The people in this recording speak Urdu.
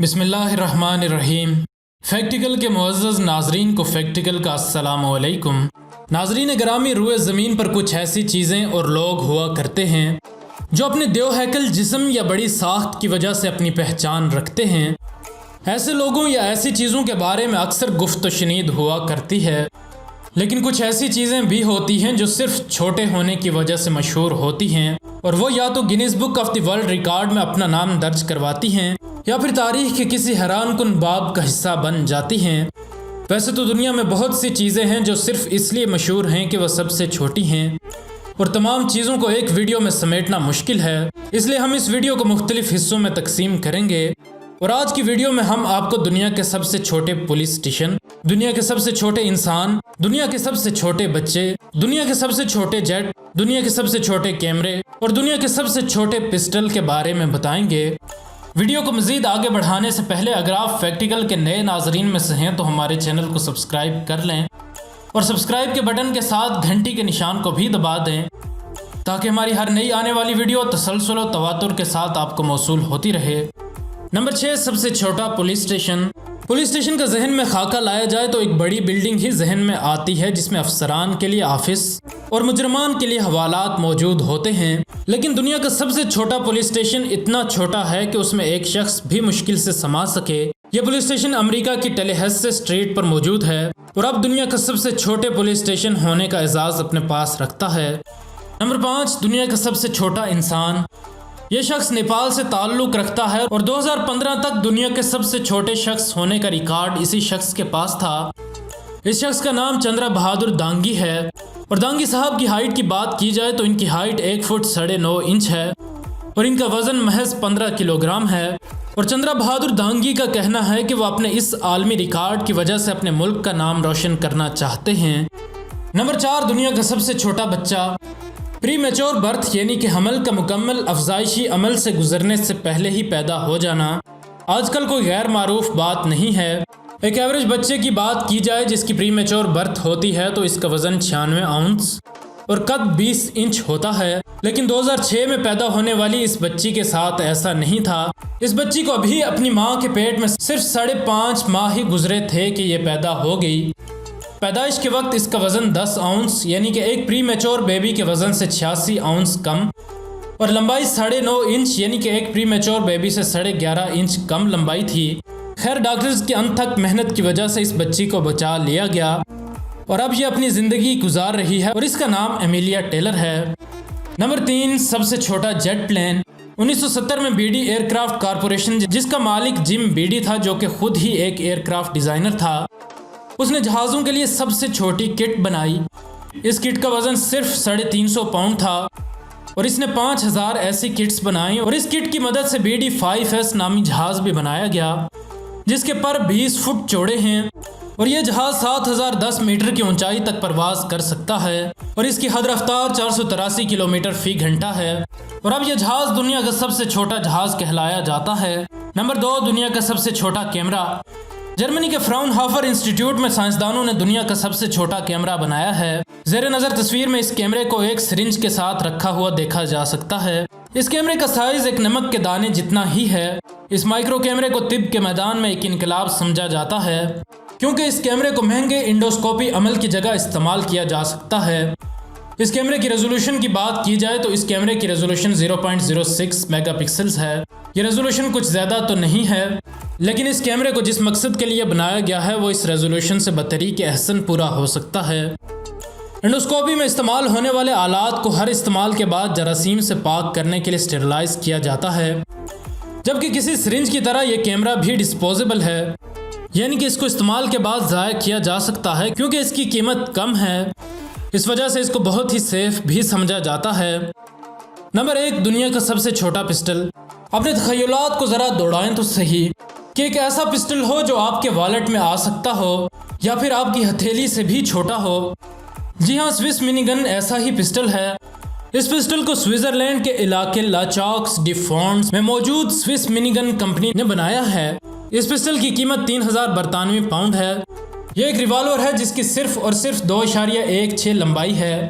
بسم اللہ الرحمن الرحیم۔ فیکٹیکل کے معزز ناظرین کو فیکٹیکل کا السلام علیکم۔ ناظرین گرامی، روئے زمین پر کچھ ایسی چیزیں اور لوگ ہوا کرتے ہیں جو اپنے دیو ہیکل جسم یا بڑی ساخت کی وجہ سے اپنی پہچان رکھتے ہیں۔ ایسے لوگوں یا ایسی چیزوں کے بارے میں اکثر گفت و شنید ہوا کرتی ہے، لیکن کچھ ایسی چیزیں بھی ہوتی ہیں جو صرف چھوٹے ہونے کی وجہ سے مشہور ہوتی ہیں، اور وہ یا تو Guinness book of the world record میں اپنا نام درج کرواتی ہیں یا پھر تاریخ کے کسی حیران کن باب کا حصہ بن جاتی ہیں۔ ویسے تو دنیا میں بہت سی چیزیں ہیں جو صرف اس لیے مشہور ہیں کہ وہ سب سے چھوٹی ہیں، اور تمام چیزوں کو ایک ویڈیو میں سمیٹنا مشکل ہے، اس لیے ہم اس ویڈیو کو مختلف حصوں میں تقسیم کریں گے۔ اور آج کی ویڈیو میں ہم آپ کو دنیا کے سب سے چھوٹے پولیس اسٹیشن، دنیا کے سب سے چھوٹے انسان، دنیا کے سب سے چھوٹے بچے، دنیا کے سب سے چھوٹے جیٹ، دنیا کے سب سے چھوٹے کیمرے اور دنیا کے سب سے چھوٹے پسٹل کے بارے میں بتائیں گے۔ ویڈیو کو مزید آگے بڑھانے سے پہلے اگر آپ فیکٹیکل کے نئے ناظرین میں سے ہیں تو ہمارے چینل کو سبسکرائب کر لیں اور سبسکرائب کے بٹن کے ساتھ گھنٹی کے نشان کو بھی دبا دیں تاکہ ہماری ہر نئی آنے والی ویڈیو تسلسل و تواتر کے ساتھ آپ کو موصول ہوتی رہے۔ نمبر 6، سب سے چھوٹا پولیس اسٹیشن۔ پولیس اسٹیشن کا ذہن میں خاکہ لایا جائے تو ایک بڑی بلڈنگ ہی ذہن میں آتی ہے جس میں افسران کے لیے آفس اور مجرمان کے لیے حوالات موجود ہوتے ہیں، لیکن دنیا کا سب سے چھوٹا پولیس اسٹیشن اتنا چھوٹا ہے کہ اس میں ایک شخص بھی مشکل سے سما سکے۔ یہ پولیس اسٹیشن امریکہ کی ٹیلیہیسے اسٹریٹ پر موجود ہے اور اب دنیا کا سب سے چھوٹے پولیس اسٹیشن ہونے کا اعزاز اپنے پاس رکھتا ہے۔ نمبر 5، دنیا کا سب سے چھوٹا انسان۔ یہ شخص نیپال سے تعلق رکھتا ہے اور 2015 تک دنیا کے سب سے چھوٹے شخص ہونے کا ریکارڈ اسی شخص کے پاس تھا۔ اس شخص کا نام چندرا بہادر دانگی ہے، اور دانگی صاحب کی ہائٹ کی بات کی جائے تو ان کی ہائٹ 1 فٹ 9.5 انچ ہے اور ان کا وزن محض 15 کلو گرام ہے، اور چندرا بہادر دانگی کا کہنا ہے کہ وہ اپنے اس عالمی ریکارڈ کی وجہ سے اپنے ملک کا نام روشن کرنا چاہتے ہیں۔ نمبر 4، دنیا کا سب سے چھوٹا بچہ۔ پری میچور برتھ یعنی کہ حمل کا مکمل افزائشی عمل سے گزرنے سے پہلے ہی پیدا ہو جانا آج کل کوئی غیر معروف بات نہیں ہے۔ ایک ایوریج بچے کی بات کی جائے جس کی پری میچور برتھ ہوتی ہے تو اس کا وزن 96 اونس اور قد 20 انچ ہوتا ہے، لیکن 2006 میں پیدا ہونے والی اس بچی کے ساتھ ایسا نہیں تھا۔ اس بچی کو ابھی اپنی ماں کے پیٹ میں صرف 5.5 ماہ ہی گزرے تھے کہ یہ پیدا ہو گئی۔ پیدائش کے وقت اس کا وزن 10 اونس یعنی کہ ایک پری میچور بیبی کے وزن سے 86 اونس کم، اور لمبائی 9.5 انچ یعنی کہ ایک پری میچور بیبی سے 11.5 انچ کم لمبائی تھی۔ خیر، ڈاکٹرز کی انتھک محنت کی وجہ سے اس بچی کو بچا لیا گیا اور اب یہ اپنی زندگی گزار رہی ہے اور اس کا نام ایمیلیا ٹیلر ہے۔ نمبر 3، سب سے چھوٹا جیٹ پلین۔ 1970 میں B D aircraft corporation, جس کا مالک جم بیڈی تھا جو کہ خود ہی ایک ایئر کرافٹ ڈیزائنر تھا، اس نے جہازوں کے لیے سب سے چھوٹی کٹ بنائی۔ اس کٹ کا وزن صرف 350 پاؤنڈ تھا اور اس نے 5000 ایسی کٹس بنائیں، اور اس کٹ کی مدد سے BD 5S نامی جہاز بھی بنایا گیا جس کے پر 20 فٹ چوڑے ہیں، اور یہ جہاز 7010 میٹر کی اونچائی تک پرواز کر سکتا ہے اور اس کی حد رفتار 483 کلومیٹر فی گھنٹہ ہے، اور اب یہ جہاز دنیا کا سب سے چھوٹا جہاز کہلایا جاتا ہے۔ نمبر 2، دنیا کا سب سے چھوٹا کیمرہ۔ جرمنی کے فراؤن ہافر انسٹیٹیوٹ میں سائنسدانوں نے دنیا کا سب سے چھوٹا کیمرہ بنایا ہے۔ زیر نظر تصویر میں اس کیمرے کو ایک سرنج کے ساتھ رکھا ہوا دیکھا جا سکتا ہے۔ اس کیمرے کا سائز ایک نمک کے دانے جتنا ہی ہے۔ اس مائکرو کیمرے کو طب کے میدان میں ایک انقلاب سمجھا جاتا ہے کیونکہ اس کیمرے کو مہنگے انڈوسکوپی عمل کی جگہ استعمال کیا جا سکتا ہے۔ اس کیمرے کی ریزولوشن کی بات کی جائے تو اس کیمرے کی ریزولوشن 0.06 میگا پکسلز ہے۔ یہ ریزولوشن کچھ زیادہ تو نہیں ہے، لیکن اس کیمرے کو جس مقصد کے لیے بنایا گیا ہے وہ اس ریزولوشن سے بطریق احسن پورا ہو سکتا ہے۔ انڈوسکوپی میں استعمال ہونے والے آلات کو ہر استعمال کے بعد جراثیم سے پاک کرنے کے لیے اسٹیرلائز کیا جاتا ہے، جبکہ کسی سرنج کی طرح یہ کیمرہ بھی ڈسپوزیبل ہے، یعنی کہ اس کو استعمال کے بعد ضائع کیا جا سکتا ہے کیونکہ اس کی قیمت کم ہے، اس وجہ سے اس کو بہت ہی سیف بھی سمجھا جاتا ہے۔ نمبر 1، دنیا کا سب سے چھوٹا پسٹل۔ اپنے تخیلات کو ذرا دوڑائیں تو صحیح کہ ایک ایسا پسٹل ہو جو آپ کے والیٹ میں آ سکتا ہو یا پھر آپ کی ہتھیلی سے بھی چھوٹا ہو۔ جی ہاں، سوئس منی گن ایسا ہی پسٹل ہے۔ اس پسٹل کو سوئٹزرلینڈ کے علاقے لاچاکس ڈی فونس میں موجود سوئس منی گن کمپنی نے بنایا ہے۔ اس پسٹل کی قیمت 3000 برطانوی پاؤنڈ ہے۔ یہ ایک ریوالور ہے جس کی صرف اور صرف 2.16 لمبائی ہے۔